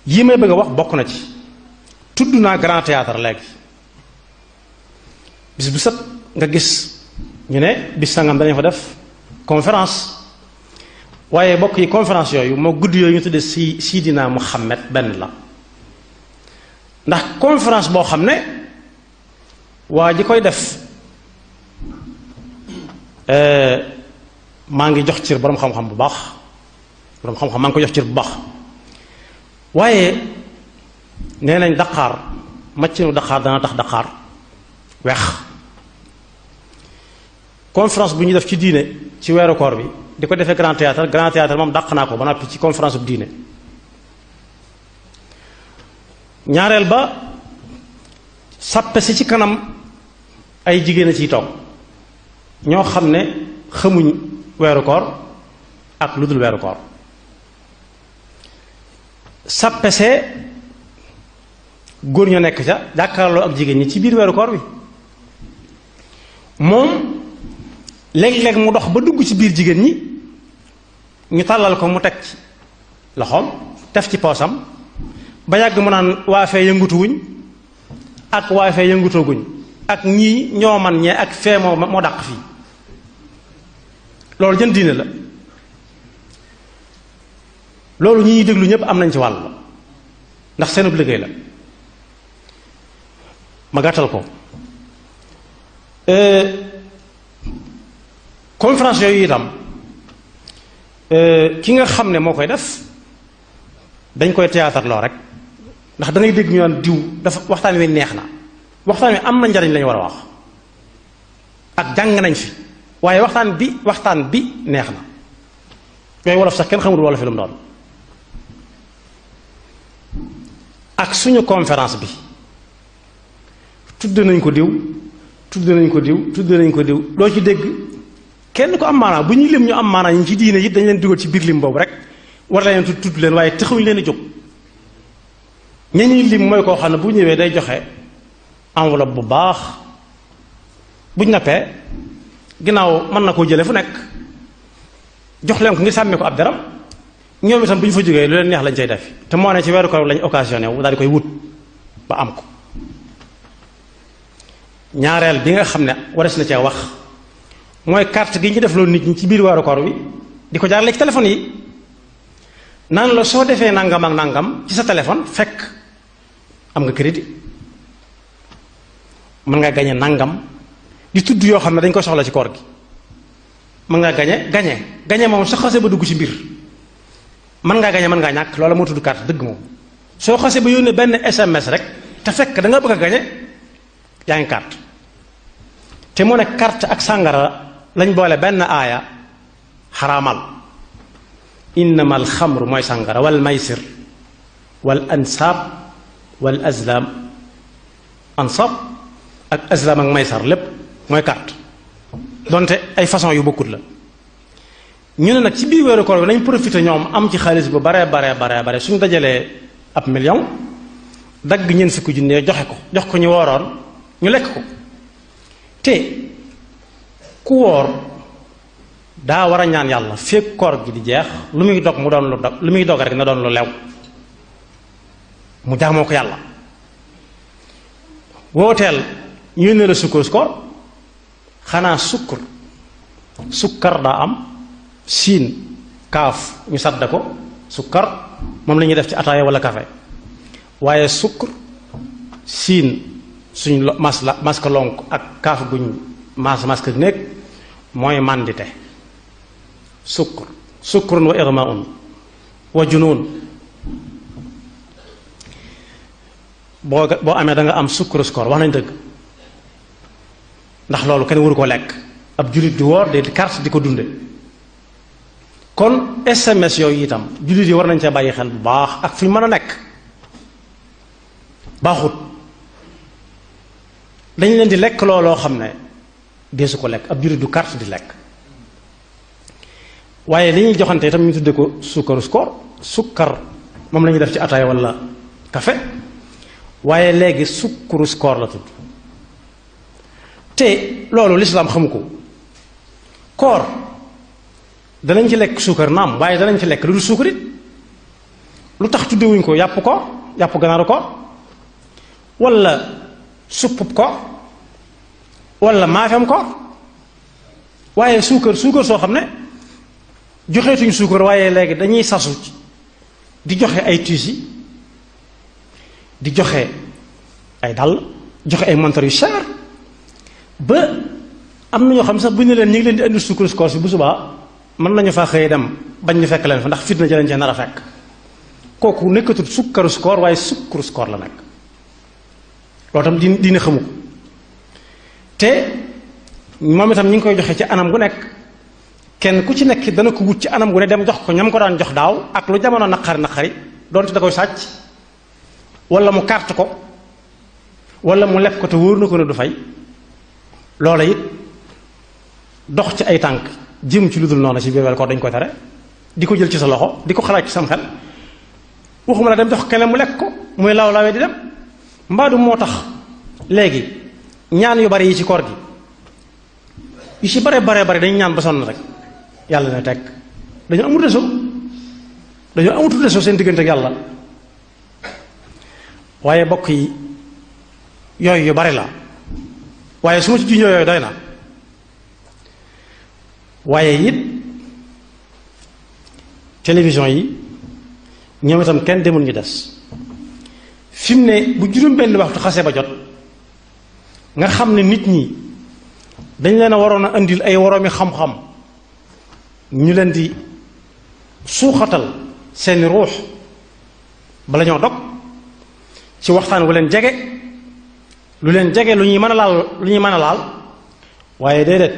yii may bëgg a wax bokk na ci tudd naa grand théâtre léegi bis bu set nga gis ñu ne bis sangam dañu fa def conférence waaye bokk yi conférence yooyu moo guddi yooyu ñu tudde si Sidina Muhammad benn la ndax conférence boo xam ne waa ji koy def maa ngi jox cër boroom xam-xam bu baax boroom xam-xam maa ngi ko jox cër bu baax waaye nee nañ daqaar maccinu daqaar dana tax daqaar weex conférence bu ñuy def ci diine ci weeru koor bi di ko defee grand théâtre moom dàq naa ko ba noppi ci conférence bu diine ñaareel ba sàppe si ci kanam ay jigéen a ciy toog ñoo xam ne xamuñ weeru koor ak lu dul weeru koor sàppe see góor ñu nekk ca jàkkaarloo ak jigéen ñi ci biir weeru koor bi moom léeg-léeg mu dox ba dugg ci biir jigéen ñi ñu tàllal ko mu teg ci loxoom def ci poosam ba yàgg mu naan waa fee yëngutuwuñ ak waa fee yëngutooguñ ak ñii ñoo man ñee ak fee moo dàq fii loolu jën diine la loolu ñi ñuy déglu ñépp am nañ ci wàll ndax seenub liggéey la ma gàttal ko conférence yooyu itam ki nga xam ne moo koy def dañ koy théâtre loo rek ndax da ngay dégg ñu naan diw dafa waxtaan wi neex na waxtaan wi am na njariñ lañu war a wax ak jàng nañ fi waaye waxtaan bi neex na yooyu wolof sax kenn xamul wolof fi lu mu doon ak suñu conférence bi tudd nañ ko diw tudd nañ ko diw tudd nañ ko diw doo ci dégg kenn ko am maanaa bu ñuy lim ñu am maanaa ñu ci diine it dañ leen dugal ci biir lim boobu rek war leen tudd leen waaye taxuñ leen a jóg ña ñuy lim mooy koo xam ne bu ñëwee day joxe enveloppe bu baax buñ nappee ginnaaw mën na koo jële fu nekk jox leen ko ngir sàmmee ko ab daram ñoom itam bu ñu fa jógee lu leen neex lañ cay def te moo ne ci weeru koor lañ occasionné wu daal di koy wut ba am ko ñaareel bi nga xam ne wares na cee wax mooy carte gi ñu def loolu nit ñi ci biir weeru koor wi di ko jaarale ci téléphone yi naan la soo defee nangam ak nangam ci sa téléphone fekk am nga crédit mën nga gañe nangam di tudd yoo xam ne dañ ko soxla ci koor gi mën nga gañe moom soo xasee ba dugg ci mbir mën ngaa gañe mën ngaa ñàkk loola moo tudd carte dëgg moom soo xasee ba yónnee benn SMS rek te fekk da nga bëgg a gañe yaa ngi carte te mu ne carte ak sàngara lañ boole benn aaya xaraamal innama alxamru mooy sàngara wal maysir wal ansaab wal azlam ansab ak azlam ak maysar lépp mooy carte donte ay façon yu bokkut la ñu ne nag ci biir weeru koor bi nañ profité ñoom am ci xaalis bu bare suñu dajalee ab million dagg ñeent fukki junne joxe ko jox ko ñu wooroon ñu lekk ko te ku woor daa war a ñaan yàlla fekk koor gi di jeex lu muy dog mu doon lu dog lu muy dog rek na doon lu lew mu jaamoo ko yàlla wooteel ñu yónnee la sukkur koor xanaa sukkar daa am siin kaaf ñu sadda ko sukkar moom la ñuy def ci ataaya wala café waaye sukkur siin suñ maska lonk ak kaaf guñ maska néeg mooy màndite sukkurun wa irmaun wa junuun boo amee da nga am sukkuru score wax nañ dëgg ndax loolu kenn waru ko lekk ab jullit di woor di carte di ko dunde kon SMS yooyu itam jullit yi war nañ cee bàyyi xel bu baax ak fu ñu mën a nekk baaxut dañ leen di lekk looloo xam ne deesu ko lekk ab jullit du carte di lekk waaye li ñuy joxante itam ñu tudde ko sukkaru score sukkar moom la ñuy def ci ataaya wala café waaye léegi sukkuru score la tudd te loolu lislaam xamu ko koor danañ ci lekk suukar naam waaye danañ ci lekk lu dul suukarit lu tax tuddewuñ ko yàpp ganaaru ko wala suppub ko wala maafem ko waaye suukar soo xam ne joxeetuñ suukar waaye léegi dañuy sasu di joxe ay tuusi di joxe ay dàll joxe ay montar yu cher ba am na ñoo xam sax bu ñu leen ñu ngi leen di indi suukar koor si bu subaa mën nañu faa xëy dem bañ ñu fekk leen fa ndax fitna ci lañ cee nar a fekk kooku nekkatul sukkaru koor waaye sukkaru koor la nekk loolu tam dina xamu ko te moom itam ñi ngi koy joxe ci anam gu nekk kenn ku ci nekk dana ko wut ci anam gu ne dem jox ko ñam ko daan jox daaw ak lu jamono naqari doonte da koy sàcc wala mu carte ko wala mu leb ko te wóor na ko ne du fay loola it dox ci ay tànk jëm ci lu dul noonu ci biir weer koor dañ koy tere di ko jël ci sa loxo di ko xalaat ci sam xel waxuma la dem jox keneen mu lekk ko muy law lawee di dem mbaadu moo tax léegi ñaan yu bari yi ci koor gi yu ci bare dañu ñaan ba sonn rek yàlla na teg dañu amul réseau seen diggante ak yàlla waaye bokk yi yooyu yu bari la waaye su ma ci junjoo yooyu doy na waaye it télévision yi ñoom itam kenn demul ñu des fi mu ne bu juróom benn waxtu xase ba jot nga xam ne nit ñi dañ leen a waroon a indil ay woroomi xam-xam ñu leen di suuxatal seeni ruux bala ñoo dog ci waxtaan wu leen jege lu ñuy mën a laal waaye déedéet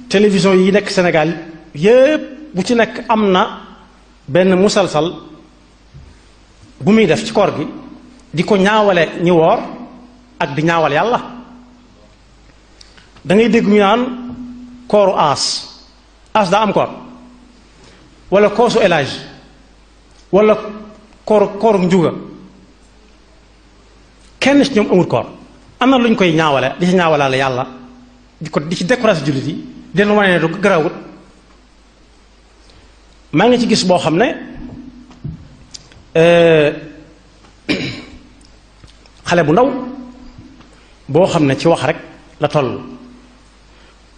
télévision yi nekk Sénégal yépp bu ci nekk am na benn musalsal bu muy def ci koor gi di ko ñaawale ñi woor ak di ñaawal yàlla da ngay dégg ñu naan kooru aas daa am koor wala koosu élage wala kooru njuga kenn ci ñoom amul koor am na lu ñu koy ñaawale di ci ñaawalaale yàlla di ci découragé jullit yi den wane ne du garawut maa ngi ci gis boo xam ne xale bu ndaw boo xam ne ci wax rek la toll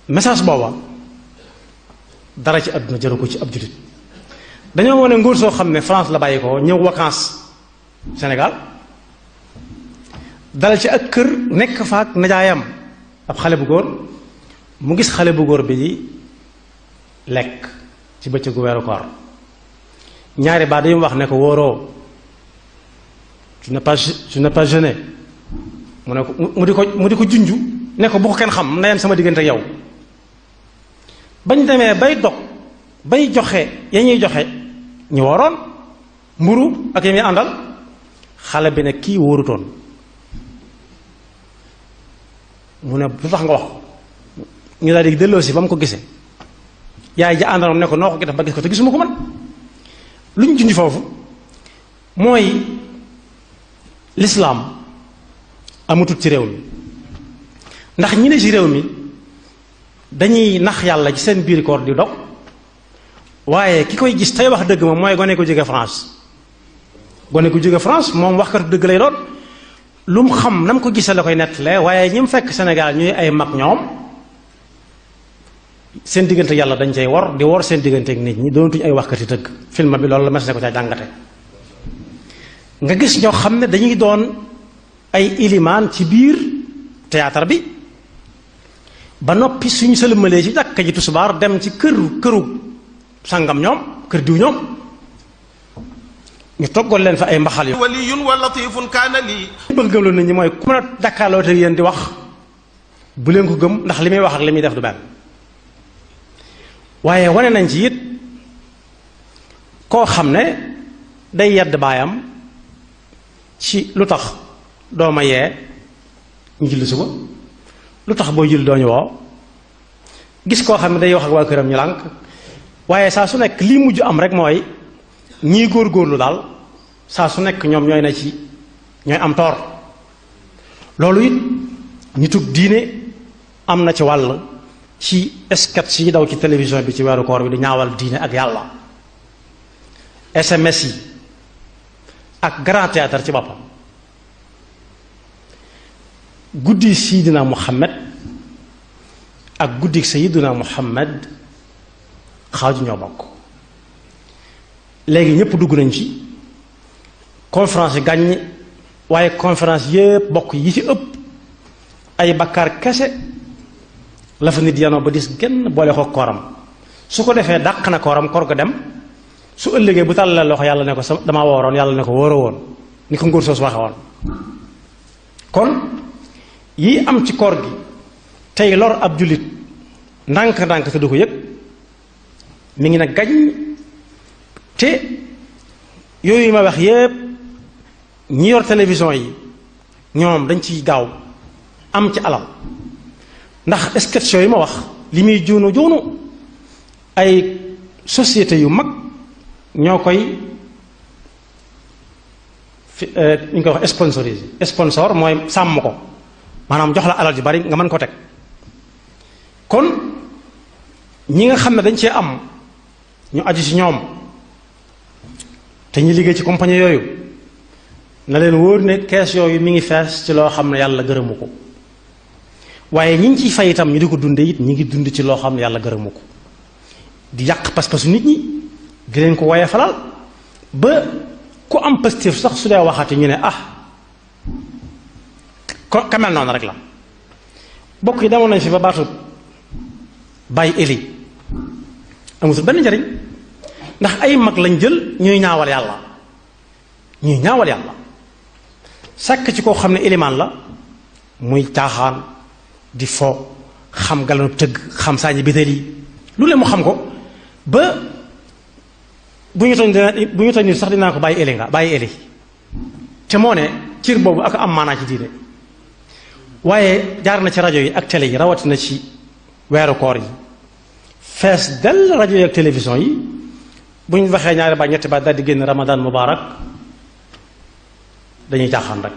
message booba dara ci àdduna jaru ko ci ab jullit dañoo wane nguur soo xam ne France la bàyyi ko ñëw vacances Sénégal dal ci ak kër nekk fa ak najaayam ab xale bu góor mu gis xale bu góor bi di lekk ci bëccëgu weeru koor ñaari baat dañu wax ne ko wóoroo tu n'es pas jeûné mu ne ko mu di ko junju ne ko bu ko kenn xam na yem sama diggante ak yow bañ demee bay dog bay joxe ya ñuy joxe ñu waroon mburu ak ya muy àndal xale bi ne kii wóorutoon mu ne lu tax nga wax ko ñu daal di delloo si ba mu ko gisee yaay ja àndaloon ne ko noo ko gi def ba gis ko te gisuma ko man lu ñu junj foofu mooy lislaam amatut ci réew mi ndax ñi ne ci réew mi dañuy nax yàlla ci seen biir koor di dog waaye ki koy gis tey wax dëgg moom mooy gone ko jóge France gone ko jóge France moom waxkatu dëgg lay doon lu mu xam na mu ko gisee la koy nettalee waaye ñi mu fekk Sénégal ñuy ay mag ñoom seen diggante yàlla dañ cay wor di wor seen diggante ak nit ñi doonatuñ ay waxkati dëgg film bi loolu la mes ne ko ca jàngate nga gis ñoo xam ne dañuy doon ay ilimaan ci biir théâtre bi ba noppi suñu sëlmalee ci jàkka ji tusubaar dem ci këru sàngam ñoom kër diw ñoom ñu toggal leen fa ay mbaxal yu waliyun wa latifun kaana lii bëgg gëm loolu nit ñi mooy ku mën a jàkkaarloo te yéen di wax bu leen ko gëm ndax li muy wax ak li muy def du benn waaye wane nañ ci it koo xam ne day yedd baayam ci lu tax doo ma yee ñu julli suba lu tax booy julli doo ñu woo gis koo xam ne day wax ak waa këram ñu lànk waaye saa su nekk lii mujj am rek mooy ñii góorgóorlu daal saa su nekk ñoom ñooy na ci ñooy am toor loolu it nitug diine am na ci wàll ci sketch yi daw ci télévision bi ci weeru koor bi di ñaawal diine ak yàlla SMS yi ak grand théâtre ci boppam. guddi Seydina Muhammad ak guddi Seydina Muhammad xaaju ñoo bokk. léegi ñëpp dugg nañ ci conférence yi gàññ, waaye conférence yépp bokk yi ci ëpp ay bakkaar kese la fa nit yanoo ba dis genn boole ko kooram. su ko defee dàq na kooram, koor ga dem. su ëllëgee bu tàllalee loxo yàlla ne ko dama wooroon, yàlla ne ko wóoroo woon, ni ko ngóor soos waxe woon. kon yi am ci koor gi tey lor ab jullit ndànk-ndànk te du ko yëg mi ngi nag gañ. te yooyu ma wax yépp ñi yor télévision yi ñoom dañ ciy gaaw am ci alal, ndax sketch yi ma wax li muy joonu ay société yu mag ñoo koy ñu koy wax sponsorisé. sponsor mooy sàmm ko, maanaam jox la alal ji bari nga mën ko teg. kon ñi nga xam ne dañ cee am ñu aju ci ñoom te ñu liggéey ci compagnie yooyu na leen wóor ne kees yooyu mi ngi fees ci loo xam ne yàlla gërëmu ko. waaye ñi ngi ciy fay itam ñu di ko dunde it ñi ngi dund ci loo xam ne yàlla gërëmu ko, di yàq pas-pasu nit ñi, di leen ko woye falal ba ku am positif sax su dee waxati ñu ne ko kamel noonu rek la. bokk yi demoon nañ fi ba baatu bàyyi eli amutul benn njariñ, ndax ay mag lañ jël ñuy ñaawal yàlla sàkk ci koo xam ne élimaan la muy caaxaan di fo, xam galanu tëgg, xam saañi bitéel yi lu leen mu xam ko ba bu ñu toñ ni sax dinaa ko bàyyi eli te moo ne cir boobu ak am maanaa ci diine. waaye jaar na ci rajo yi ak télé yi, rawatina ci weeru koor yi, fees dell rajo yi ak télévision yi bu ñu waxee ñaari baat ñetti baat daal di génn ramadan mubarak dañuy caaxaan rek.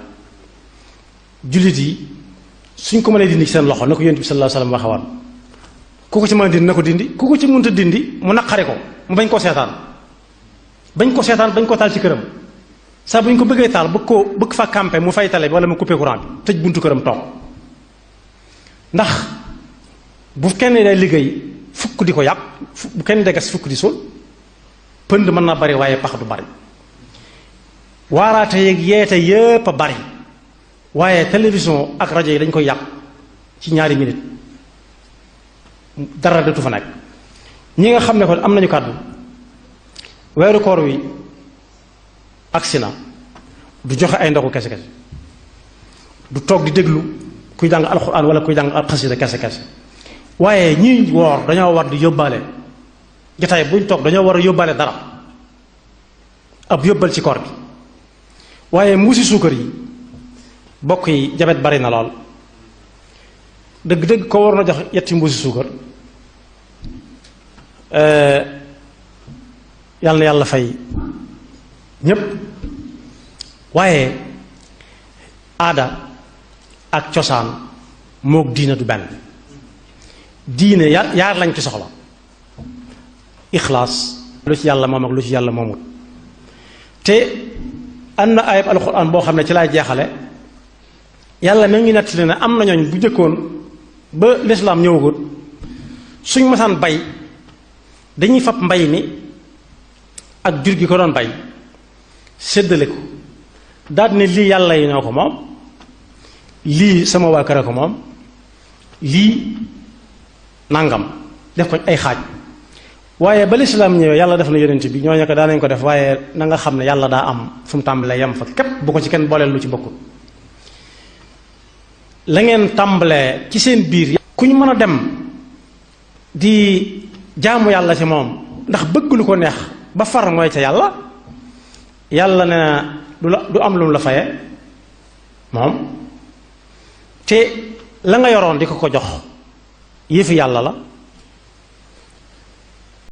jullit yi suñ ko mënee dindi ci seen loxo na ko yonent bi sallallahu alayhi wasallam waxewoon, ku ko ci mën a dindi na ko dindi, ku ko ci mënta dindi mu naqari ko, mu bañ koo seetaan bañ ko taal ci këram. saa bu ñu ko bëggee taal bëgg fa campé mu fay tale bi wala mu coupé courant bi tëj buntu këram toog. ndax bu kenn day liggéey fukk di ko yàq, bu kenn day gas fukk di suul, pënd mën na bari waaye pax du bari. waaraate yeeg yeete yépp a bari waaye télévision ak rajo yi dañ koy yàq ci ñaari minute dara dootu fa nekk. ñi nga xam ne kon am nañu kàddu weeru koor wi agsi na, du joxe ay ndogu kese kese, du toog di déglu kuy jàng alxuraan wala kuy jàng xasida kese kese. waaye ñi woor dañoo war di yóbbaale jotaay buñ toog dañoo war a yóbbaale dara, ab yóbbal ci koor gi. waaye mbuusi suukar yi bokk yi jabet bari na lool, dëgg-dëgg ko war na jox yetti mbuusi suukar yàlla na yàlla fay ñépp. waaye aada ak cosaan mook diine du benn. diine yaar lañ ci soxla: ixlaas, lu ci yàlla moom ak lu ci yàlla moomut. te am na ayab alxuraan boo xam ne ci laay jeexale, yàlla ma ngi nettali ne am na ñooñ bu jëkkoon ba lislaam ñëwagut suñ masaan bay dañuy fab mbay mi ak jur gi ko doon bay séddale ko daal ne lii yàlla yi ñoo ko moom, lii sama waa kër a ko moom, lii nangam, def ko ay xaaj. waaye ba lislaam ñëwee yàlla def na yonent bi ñooñu ko daanañ ko def, waaye na nga xam ne yàlla daa am fu mu tàmbalee yem fa képp, bu ko ci kenn booleel lu ci bokkul. la ngeen tàmbalee ci seen biir ku ñu mën a dem di jaamu yàlla ci moom ndax bëgg lu ko neex ba far mooy ca yàlla ne du am lu mu la faye moom, te la nga yoroon di ko jox yëfi yàlla la.